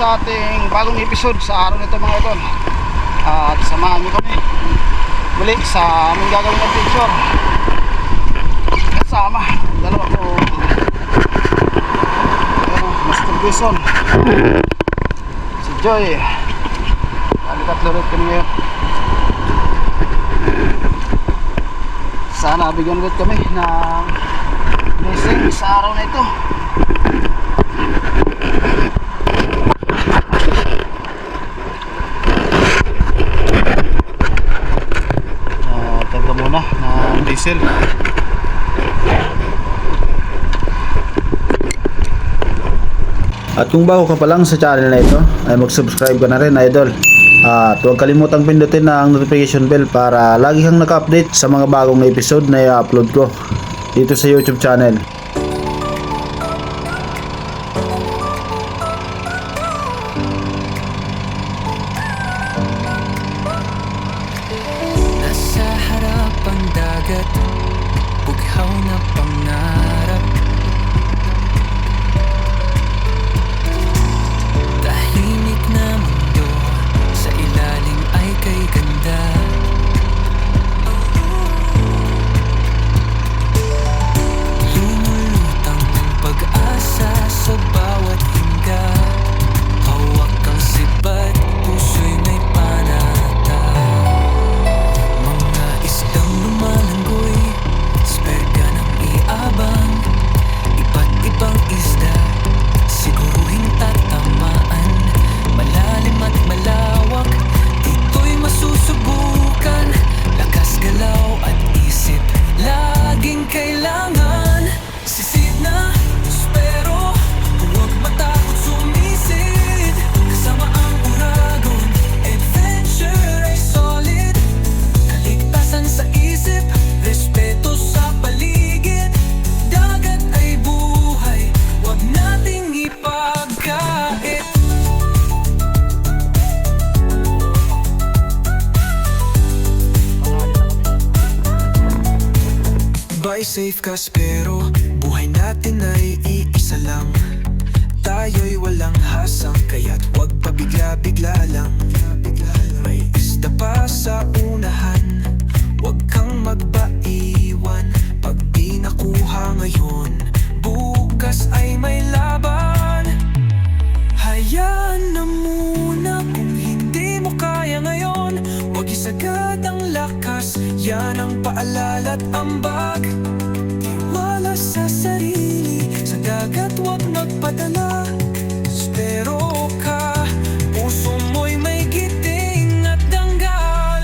sa ating bagong episode sa araw nito mga idol. At samahan nyo kami muli sa aming gagawin adventure. Kasama dalawa ko Master Jason, si Joy. Tatlo rin kami ngayon. Sana bigyan ulit kami ng blessing sa araw na ito. Taga muna ng diesel. At kung bago ka pa lang sa channel na ito, ay mag-subscribe ka na rin, idol. At huwag kalimutang pindutin na ang notification bell para lagi kang naka-update sa mga bagong episode na i-upload ko dito sa YouTube channel. Nasa harap ang dagat, bughaw na pangarap. Tahimik na mundo, sa ilalim ay kay ganda. Lumulutang ng pag-asa sa bawat hinga. Hawak ang sibat, puso'y may panata. Mga isdang lumalanggoy, sperga ng iabang. Iba't ibang isda, siguruhin tatamaan. Malalim at malawak, dito'y masusubukan. Lakas galaw at isip, laging kailangan. Sisid na, pero huwag matakot sumisid. Kasama ang uragon, adventure ay solid. Kaligtasan sa isip, respeto sa paligid. Dagat ay buhay, huwag nating ipagkait. Buy safe ka pero buhay natin ay iisa lang. Tayo'y walang hasang kaya't huwag pabigla-bigla lang. May isda pa sa unahan, huwag kang magbaiwan. Pag di nakuha ngayon, bukas ay may laban. Hayaan na muna kung hindi mo kaya ngayon. Huwag isagad ang lakas, yan ang paalala't ambag. Tiwala sa sarili, sa dagat huwag magpadala. Spero ka, puso mo'y may giting at danggal.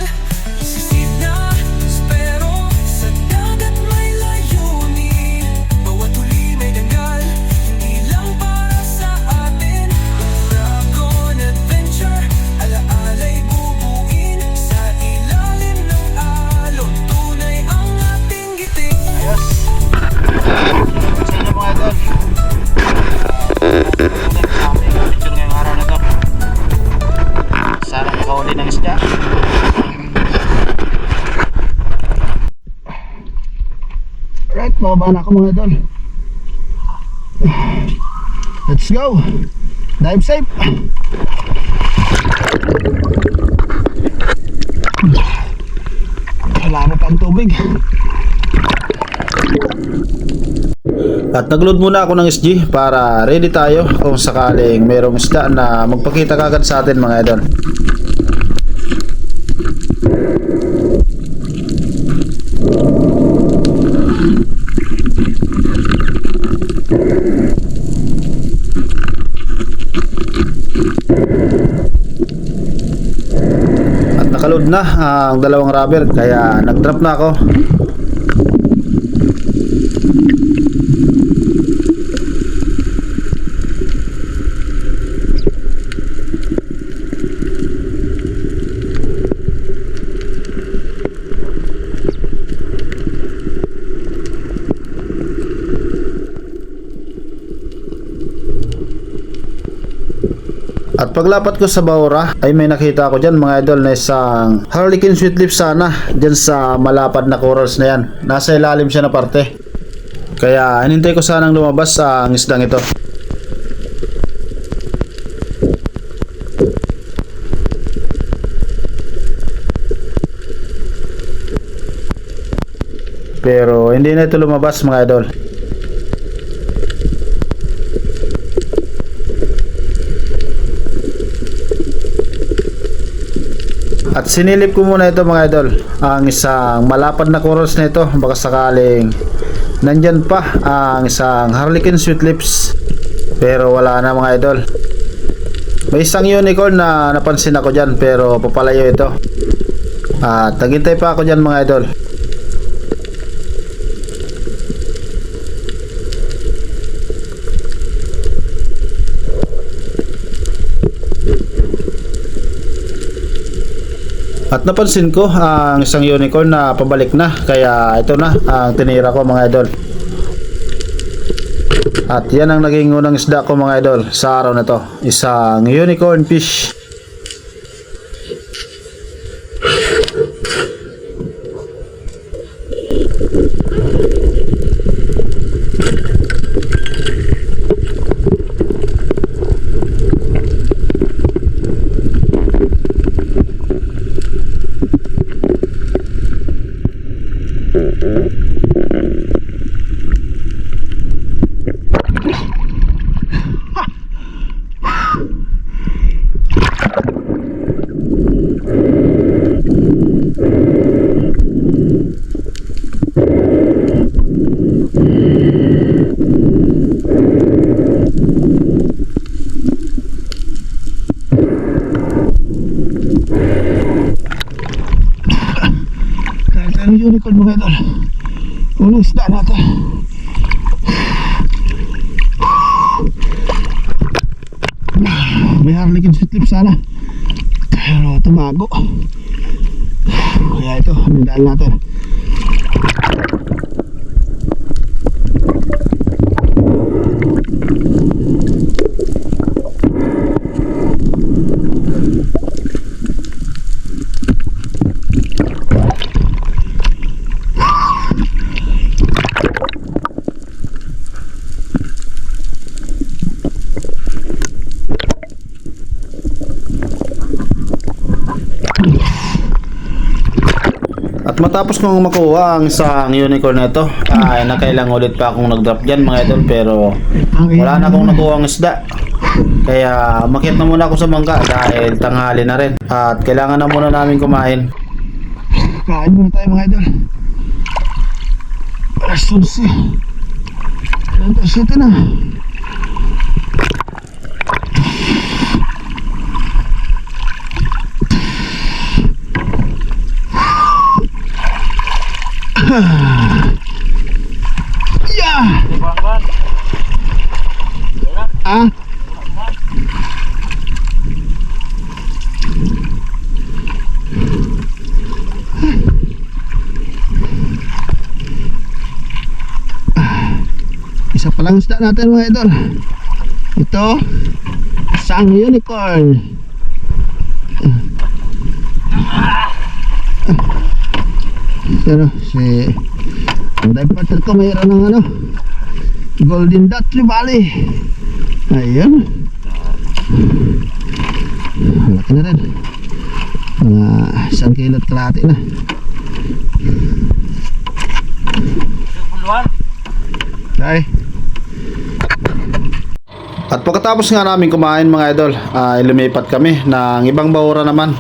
Sisid na, spero, sa dagat may layunin. Bawat huli may danggal, hindi lang para sa atin. Uragon adventure, alaala'y bubuin. Sa ilalim ng alon, tunay ang ating giting. Ayos. Sa inyo mga idol. Sa aming adventure ngayong araw na ito. Sana makahuli ng isda. Right, bababa na ako mga idol. Let's go. Dive safe. Wala mo pa ang tubig. At nagload muna ako ng SG para ready tayo kung sakaling merong isda na magpakita kagad sa atin mga idol. At nakaload na ang dalawang rubber kaya nag-drop na ako. At paglapat ko sa Baura ay may nakita ako dyan mga idol na isang Harlequin sweet leaf sana dyan sa malapad na corals na yan. Nasa ilalim siya na parte. Kaya hinintay ko sanang lumabas ang isdang ito. pero hindi na ito lumabas mga idol. At sinilip ko muna ito mga idol, ang isang malapad na chorus na ito, baka sakaling nandyan pa ang isang Harlequin Sweet Lips, pero wala na mga idol. May isang unicorn na napansin ako dyan pero papalayo ito, at naghintay pa ako dyan mga idol. At napansin ko ang isang unicorn na pabalik na, kaya ito na ang tinira ko mga idol. At yan ang naging unang isda ko mga idol sa araw na to, isang unicorn fish. Ang unicorn mga idol, unang isda natin. May Harlequin Sweet Lips sana, pero tumago, kaya ito nindaan natin. At matapos kong makuha ang isang unicorn na ito, ay nakailang ulit pa akong nag-drop dyan mga idol, pero wala na akong nakuha ang isda. Kaya makit na muna ako sa bangka dahil tanghali na rin at kailangan na muna namin kumain. Kain muna tayo mga idol. Alas 11. Alas 7 na. Yeah. Ah. Isa pa lang isda natin mga idol. Ito, isang unicorn. Pero si dive partner ko mayroon ng ano, golden dot trevally. Ayun, malaki na rin, mga 1 kilo at kalahati na. Ay. At pagkatapos nga namin kumain mga idol, ay lumipat kami ng ibang bahura naman.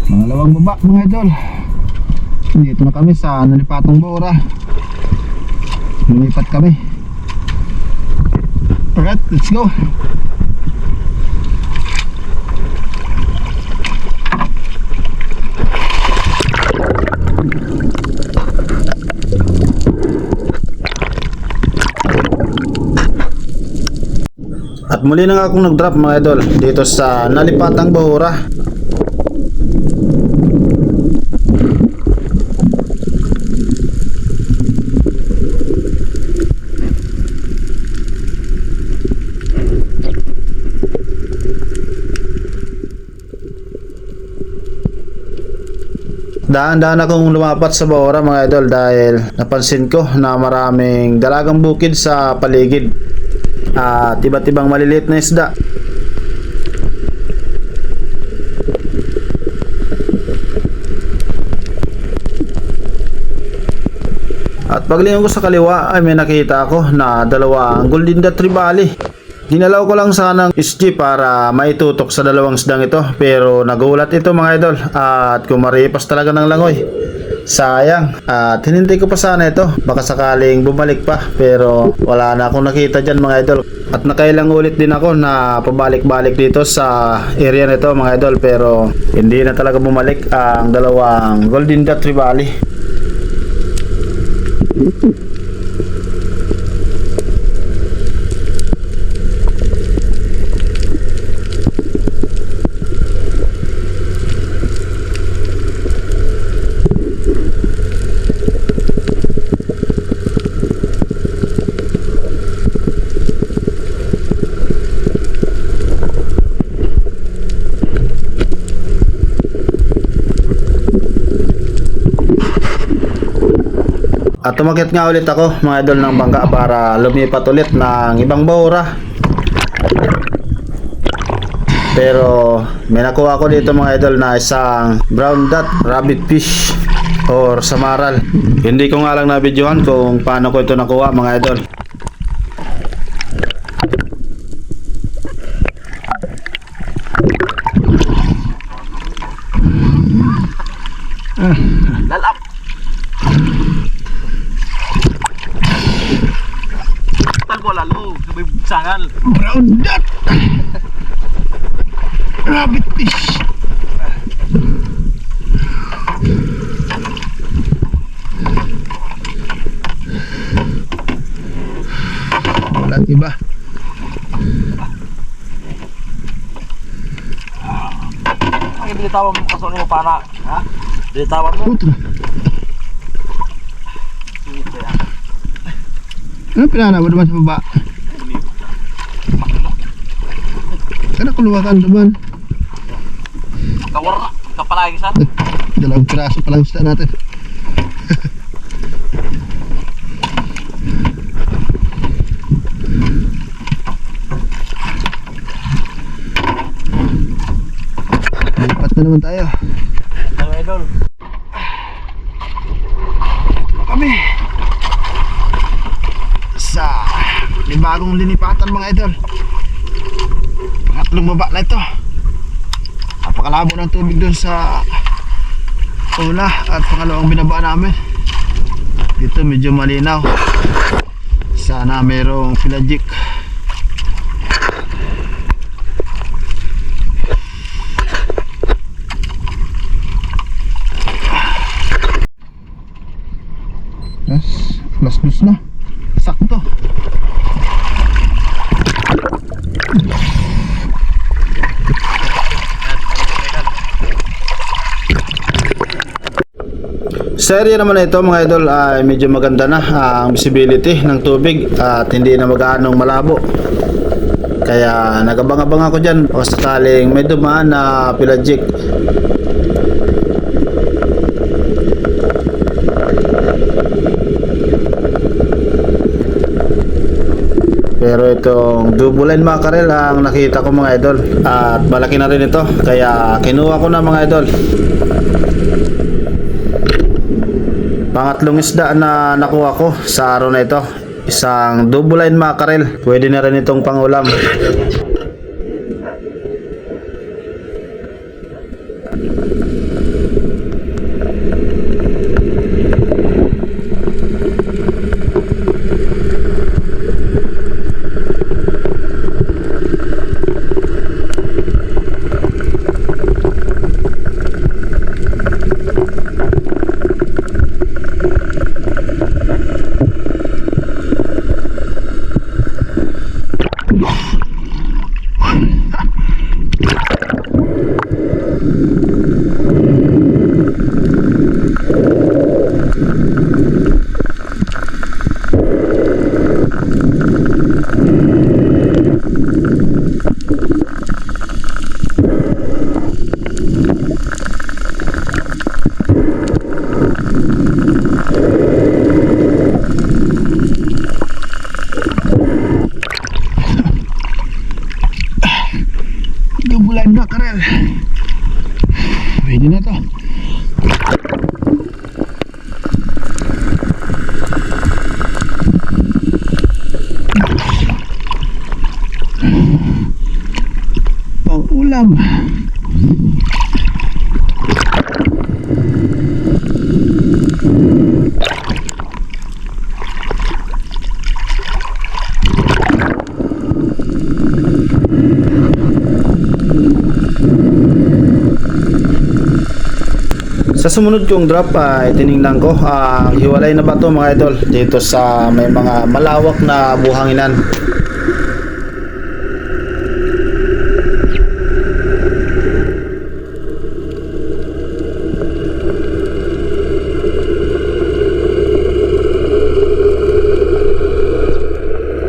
Pangalawang baba mga idol. Dito na kami sa nalipatong bahura. Lumipat kami. Alright, let's go. At muli na nga akong nag-drop mga idol dito sa nalipatang bahura. Daan-daan akong lumapat sa Baura mga idol dahil napansin ko na maraming dalagang bukid sa paligid at iba't ibang maliliit na isda. At paglingon ko sa kaliwa ay may nakita ako na dalawang golden retriever. Ginalaw ko lang sanang SG para maitutok sa dalawang isdang ito, pero nagulat ito mga idol at kumaripas talaga ng langoy. Sayang, at hinintay ko pa sana ito, baka sakaling bumalik pa, pero wala na akong nakita dyan mga idol. At nakailang ulit din ako na pabalik-balik dito sa area nito mga idol, pero hindi na talaga bumalik ang dalawang golden retriever. At tumakit nga ulit ako mga idol ng bangka para lumipat ulit ng ibang Baura. Pero may nakuha ko dito mga idol na isang brown dot rabbit fish or samaral. Hindi ko nga lang na-videohan kung paano ko ito nakuha mga idol. Lalap. Talbo lalo, may sangal. Brown dot rabbit fish. Wala iba. Ang bilitawan mo kasunod mo pana. Ha? Bilitawan mo. Puto. Ano pinana mo naman sa baba? Kana kuluwakan naman. Kawar kapalagi sa. Dalawang piraso pa lang isda natin. Lipat na naman tayo. Ang idol. Kami sa bagong linipatan mga idol. Pangatlong baba na ito. Napakalabo ng tubig dun sa una at pangalawang binaba namin. Dito medyo malinaw. Sana mayroong pelagic. Plus plus na. Sakto. Sa area naman na ito mga idol ay medyo maganda na ang visibility ng tubig at hindi na mag-aanong malabo. Kaya nagabang-abang ako dyan baka sakaling may dumaan na pelagic. Pero itong double line mackerel ang nakita ko mga idol at malaki na rin ito kaya kinuha ko na mga idol. Pangatlong isda na nakuha ko sa araw na ito, isang double line mackerel. Pwede na rin itong pangulam. line mackerel. Pwede na to. Pang ulam. Sa sumunod kong drop ay tiningnan ko ang hiwalay na bato mga idol dito sa may mga malawak na buhanginan.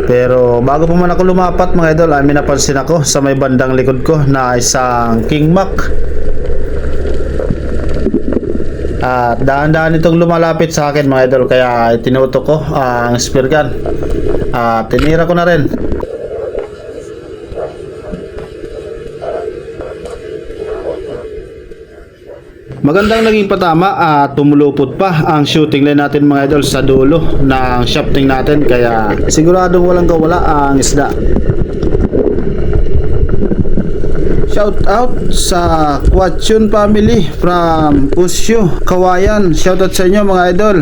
Pero bago pa man ako lumapat mga idol ay may napansin ako sa may bandang likod ko na isang King Mac. At dahan-dahan itong lumalapit sa akin mga idol, kaya tinutok ko ang spear gun at tinira ko na rin. Magandang naging patama at tumulupot pa ang shooting line natin mga idol sa dulo ng shafting natin, kaya siguradong walang kawala ang isda. Shout out sa Quachun family from Pusyo, Kawayan. Shout out sa inyo mga idol.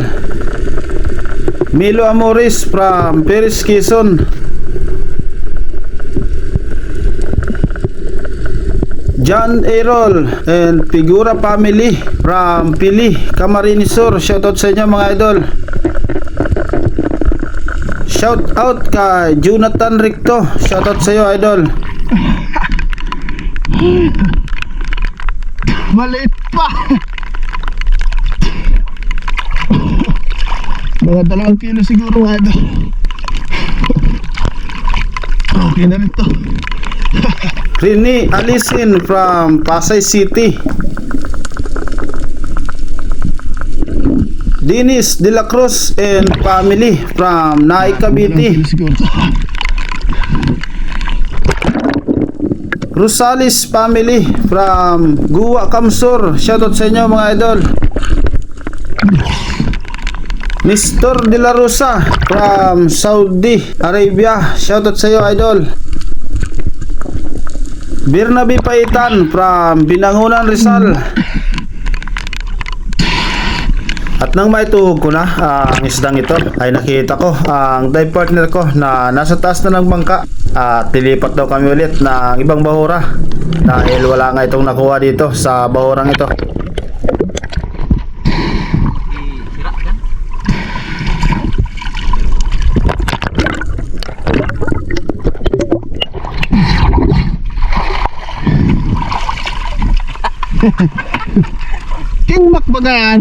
Milo Amoris from Perez, Quezon. John Errol and Figura family from Pili, Camarines Sur. Shout out sa inyo mga idol. Shout out kay Jonathan Ricto. Shout out sa iyo idol. Maliit pa. Mga 2 kilo siguro nga ito. Okay na rin to. Rini Alisin from Pasay City. Dennis De La Cruz and family from Naik, Cavite. Rosales family from Guwa, Kamsur. Shoutout sa inyo mga idol. Mr. De La Rosa from Saudi Arabia. Shoutout sa iyo idol. Bernabe Paitan from Binangunan, Rizal. At nang maituhog ko na ang isdang ito ay nakita ko ang dive partner ko na nasa taas na ng bangka at tilipat daw kami ulit ng ibang bahura dahil wala nga itong nakuha dito sa bahurang ito. King Mac ba yan?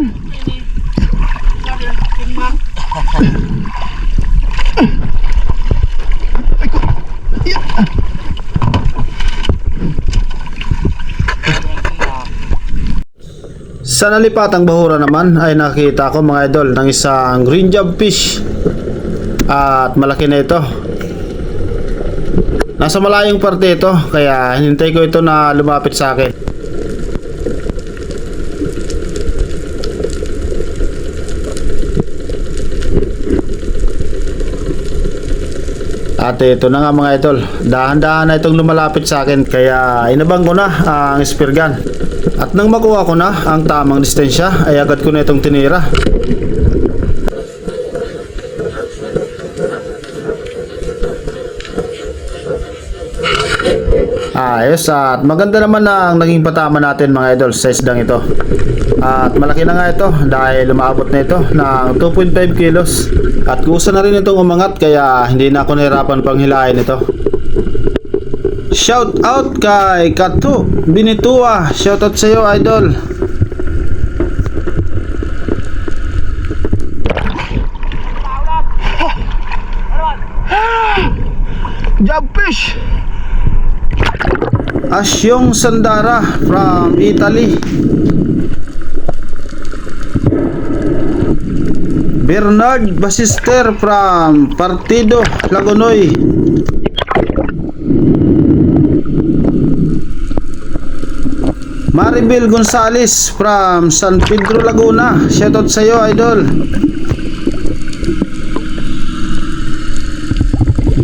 Sa nalipatang bahura naman ay nakita ko mga idol ng isang green job fish at malaki na ito. Nasa malayong parte ito kaya hinintay ko ito na lumapit sa akin. At ito na nga mga idol, dahan-dahan na itong lumalapit sa akin kaya inabang ko na ang spear gun. At nang makuha ko na ang tamang distensya ay agad ko na itong tinira. Ayos, at maganda naman na ang naging patama natin mga idol sa isdang ito. At malaki na nga ito dahil lumaabot na ito ng 2.5 kilos. At kusa na rin itong umangat kaya hindi na ako nahirapan pang hilahin ito. Shout out kay Katu Binitua. Shout out sa iyo idol. Job fish. Asyong Sandara from Italy. Bernard Basister from Partido, Lagonoy. Maribel Gonzales from San Pedro, Laguna. Shoutout sa iyo, idol.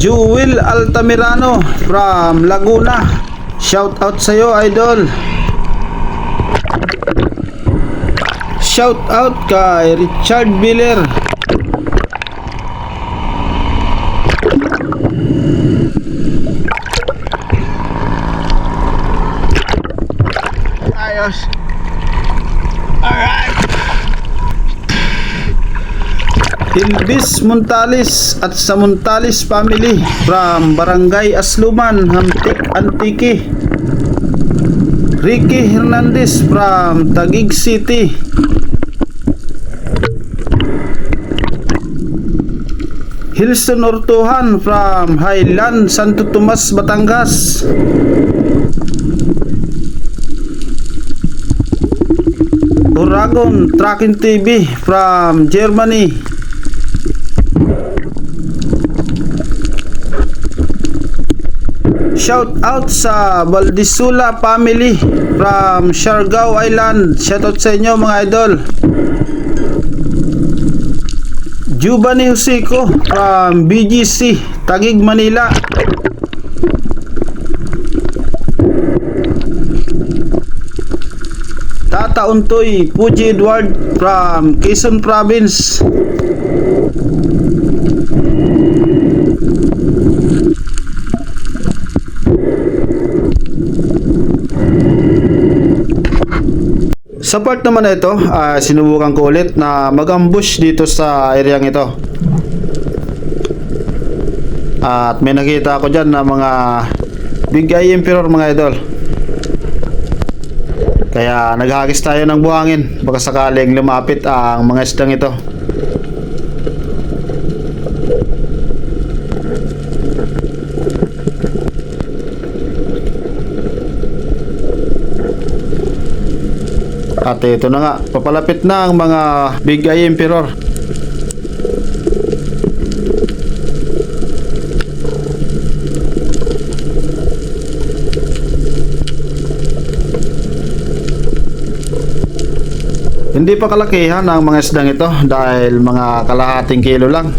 Jewel Altamirano from Laguna. Shoutout sa iyo, idol. Shoutout kay Richard Biller. Ayos. Alright. Elvis Montales at sa Montales family from Barangay Asluman, Hamtik, Antique. Ricky Hernandez from Taguig City. Hilson Ortuhan from Highland, Santo Tomas, Batangas. Uragon Tracking TV from Germany. Shout out sa Valdisula family from Siargao Island. Shout out sa inyo mga idol. Giovanni Hosico from BGC Taguig, Manila. Tata Untoy Puji Edward from Quezon Province. Sa part naman na ito, sinubukan ko ulit na mag-ambush dito sa areang ito. At may nakita ako dyan na mga Big Eye Emperor mga idol. Kaya naghagis tayo ng buhangin, baka sakaling lumapit ang mga isdang ito. At ito na nga, papalapit na ang mga Big Eye Emperor. Hindi pa kalakihan ang mga isdang ito dahil mga kalahating kilo lang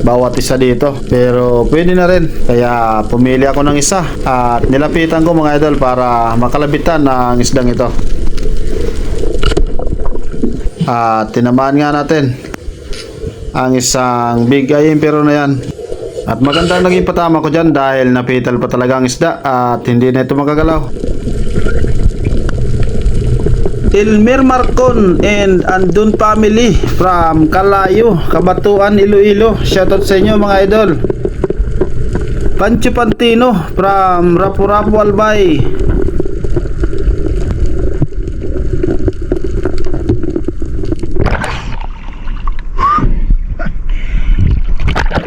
bawat isa dito, pero pwede na rin. Kaya pumili ako ng isa at nilapitan ko mga idol para makalabitan ang isdang ito. At tinamaan nga natin ang isang Big Eye Emperor na yan. At magandang naging patama ko dyan dahil napital pa talaga ang isda at hindi na ito makagalaw. Elmer Marcon and Andun family from Kalayo, Kabatuan, Iloilo. Shoutout sa inyo mga idol. Pancho Pantino from Rapu-Rapu, Albay.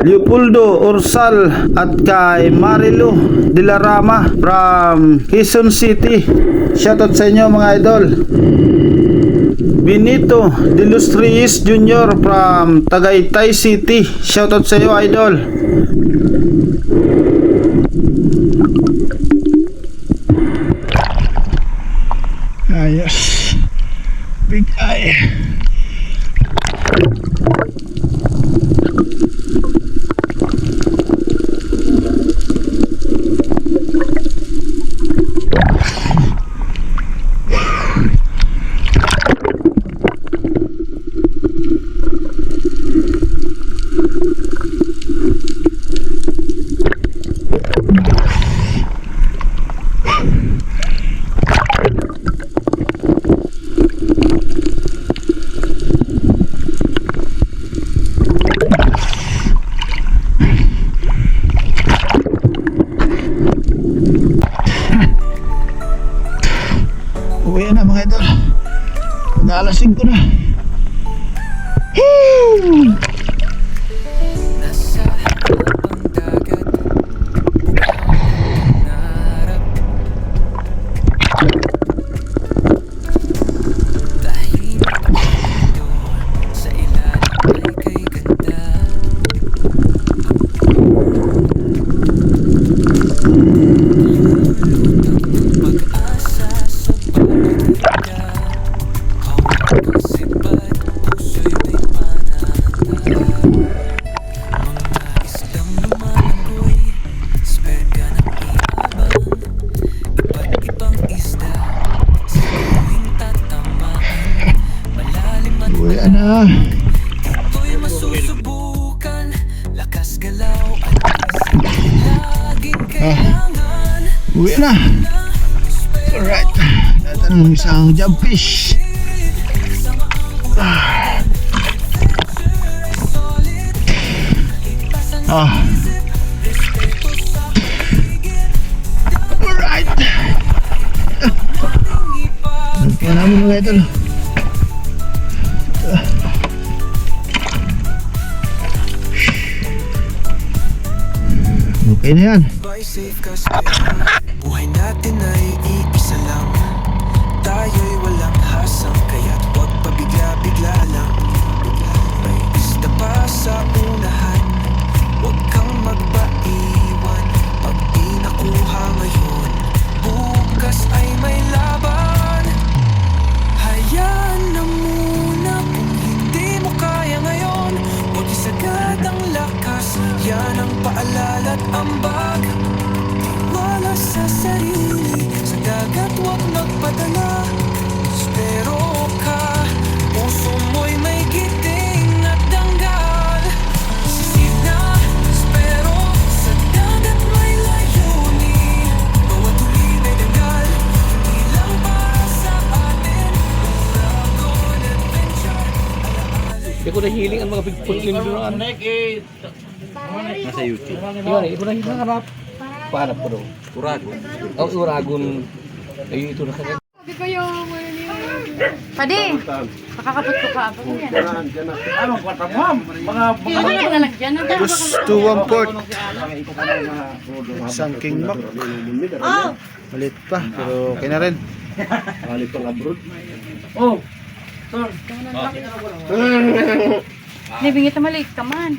Leopoldo Orsal at kay Marilu de la Rama from Quezon City. Shoutout sa inyo mga idol. Benito de los Reyes Jr. from Tagaytay City. Shoutout sa iyo idol. Ayos. Big Eye. Uwi na mga idol. Naalasing ko na. Nasa habang dagat, nangarap. Tahimik ang mundo, sa ilalim ay kay ganda. Lulutang ng pag-asa sa bawat Yan na. Ito'y masusubukan, lakas galaw at laging kailangan. Uwi na. Alright. Natin ng isang jump fish. Alright. Nagpuan namin mga idol. Okay na yan. By safe kasi buhay natin ay iisa lang. Tayo'y walang hasang, kaya't huwag pabigla-bigla lang. May isda pa sa unahan, huwag kang magpaiwan. Pag di nakuha ngayon, bukas ay may laban. Hayaan na muna kung hindi mo kaya ngayon. Huwag isagad ang lakas, yan ang paalala't ambag. Wala sa sarili, sa dagat huwag magpadala. Spero ka, puso mo'y may giting at danggal. Sisid na, spero, sa dagat may layunin. Bawat huli may danggal, hindi lang para sa atin. Uragon adventure, alaala. Hindi ko nahiling ang mga bigpunin doon. Nasa YouTube. Yun, ito na hinaharap. Pahanap ko doon. Uragon. Oh, Uragon. Ayun, ito na kagad. Sabi ko yung Padi, makakapot ko ka. Ano yan? Ano yan na lang dyan? Gusto ang port. Isang king mac. Malit pa, pero okay na rin. Nibingit na maliit ka man.